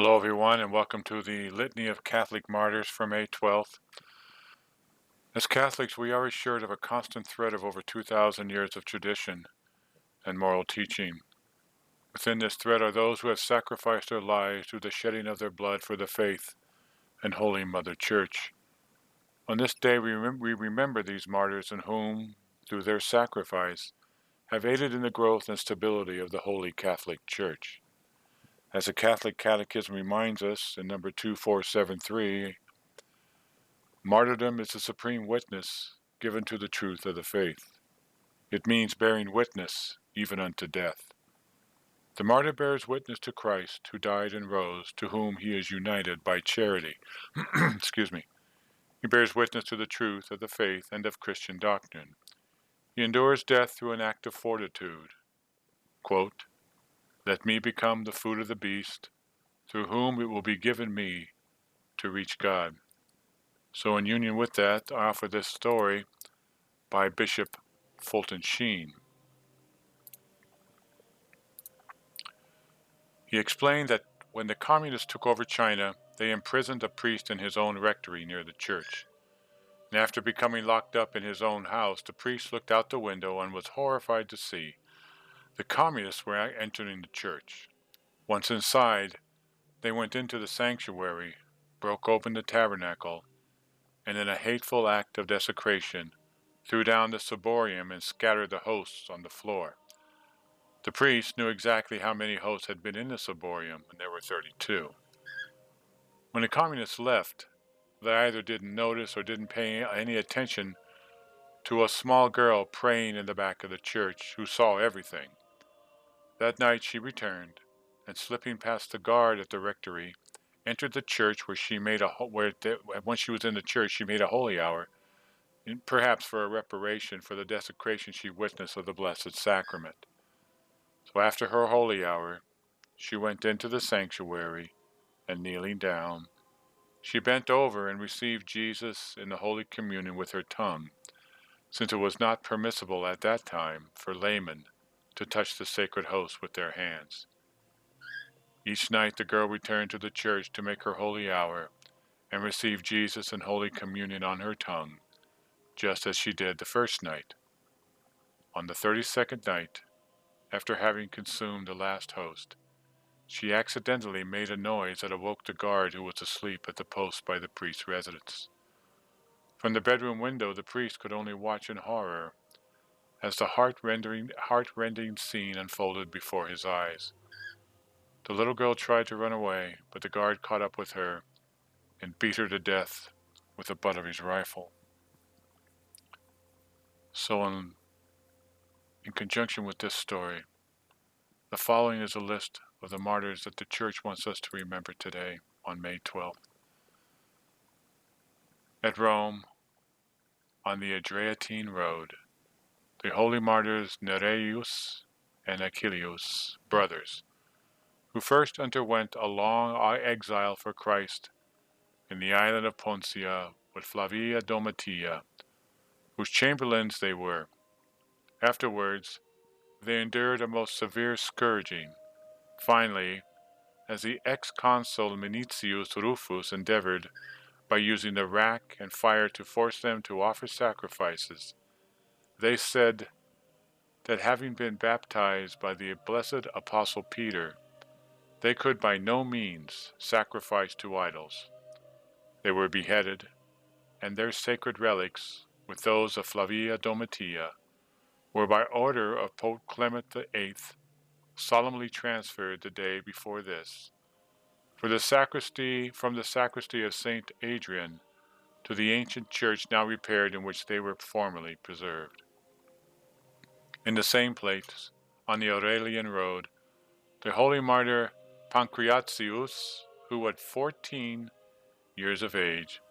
Hello, everyone, and welcome to the Litany of Catholic Martyrs for May 12th. As Catholics, we are assured of a constant thread of over 2,000 years of tradition and moral teaching. Within this thread are those who have sacrificed their lives through the shedding of their blood for the faith and Holy Mother Church. On this day, we remember these martyrs in whom, through their sacrifice, have aided in the growth and stability of the Holy Catholic Church. As the Catholic Catechism reminds us in number 2473, martyrdom is the supreme witness given to the truth of the faith. It means bearing witness even unto death. The martyr bears witness to Christ, who died and rose, to whom he is united by charity. Excuse me. He bears witness to the truth of the faith and of Christian doctrine. He endures death through an act of fortitude. Quote, "Let me become the food of the beast, through whom it will be given me to reach God." So in union with that, I offer this story by Bishop Fulton Sheen. He explained that when the communists took over China, they imprisoned a priest in his own rectory near the church. And after becoming locked up in his own house, the priest looked out the window and was horrified to see the communists were entering the church. Once inside, they went into the sanctuary, broke open the tabernacle, and in a hateful act of desecration, threw down the ciborium and scattered the hosts on the floor. The priest knew exactly how many hosts had been in the ciborium, and there were 32. When the communists left, they either didn't notice or didn't pay any attention to a small girl praying in the back of the church who saw everything. That night she returned, and slipping past the guard at the rectory, entered the church where once she was in the church, she made a holy hour, perhaps for a reparation for the desecration she witnessed of the Blessed Sacrament. So after her holy hour, she went into the sanctuary, and kneeling down, she bent over and received Jesus in the Holy Communion with her tongue, since it was not permissible at that time for laymen to touch the sacred host with their hands. Each night the girl returned to the church to make her holy hour and receive Jesus in Holy Communion on her tongue, just as she did the first night. On the 32nd night, after having consumed the last host, she accidentally made a noise that awoke the guard who was asleep at the post by the priest's residence. From the bedroom window, the priest could only watch in horror as the heart-rending scene unfolded before his eyes. The little girl tried to run away, but the guard caught up with her and beat her to death with the butt of his rifle. So in conjunction with this story, the following is a list of the martyrs that the Church wants us to remember today on May 12th. At Rome, on the Adriatine Road, the holy martyrs Nereus and Achilleus, brothers, who first underwent a long exile for Christ in the island of Poncia with Flavia Domitia, whose chamberlains they were. Afterwards, they endured a most severe scourging. Finally, as the ex-consul Minutius Rufus endeavored, by using the rack and fire to force them to offer sacrifices, they said that having been baptized by the blessed Apostle Peter, they could by no means sacrifice to idols. They were beheaded, and their sacred relics, with those of Flavia Domitia, were by order of Pope Clement VIII solemnly transferred the day before this, from the sacristy of St. Adrian to the ancient church now repaired in which they were formerly preserved. In the same place, on the Aurelian road, the holy martyr Pancratius, who at 14 years of age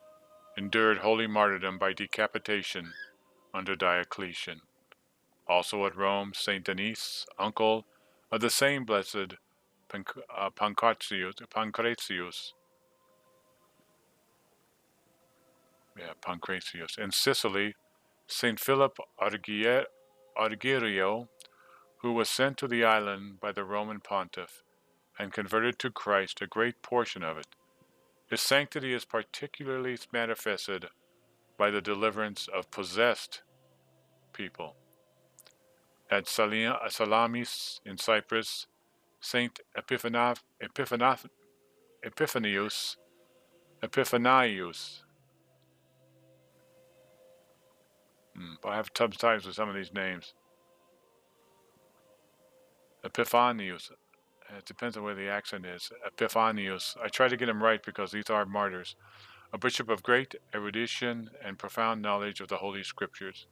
endured holy martyrdom by decapitation under Diocletian. Also at Rome, St. Denis, uncle of the same blessed Pancratius, in Sicily, St. Philip Argyrio, who was sent to the island by the Roman pontiff and converted to Christ a great portion of it. His sanctity is particularly manifested by the deliverance of possessed people. At Salamis in Cyprus, Saint Epiphanius, I have tough times with some of these names. Epiphanius, it depends on where the accent is. Epiphanius, I try to get him right because these are martyrs. A bishop of great erudition and profound knowledge of the Holy Scriptures.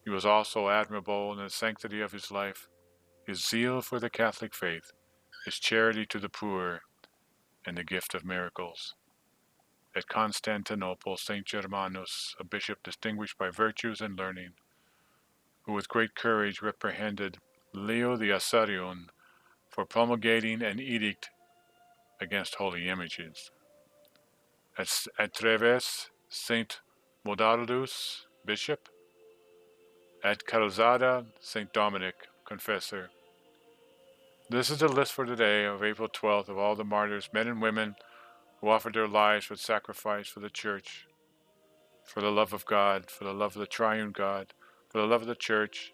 He was also admirable in the sanctity of his life, his zeal for the Catholic faith, his charity to the poor, and the gift of miracles. At Constantinople, Saint Germanus, a bishop distinguished by virtues and learning, who with great courage reprehended Leo the Assyrian for promulgating an edict against holy images. At Treves, Saint Modaldus, bishop. At Calzada, Saint Dominic, confessor. This is the list for today of April 12th of all the martyrs, men and women, who offered their lives with sacrifice for the Church, for the love of God, for the love of the triune God, for the love of the Church,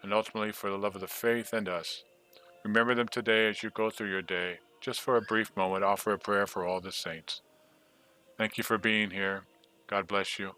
and ultimately for the love of the faith and us. Remember them today as you go through your day. Just for a brief moment, offer a prayer for all the saints. Thank you for being here. God bless you.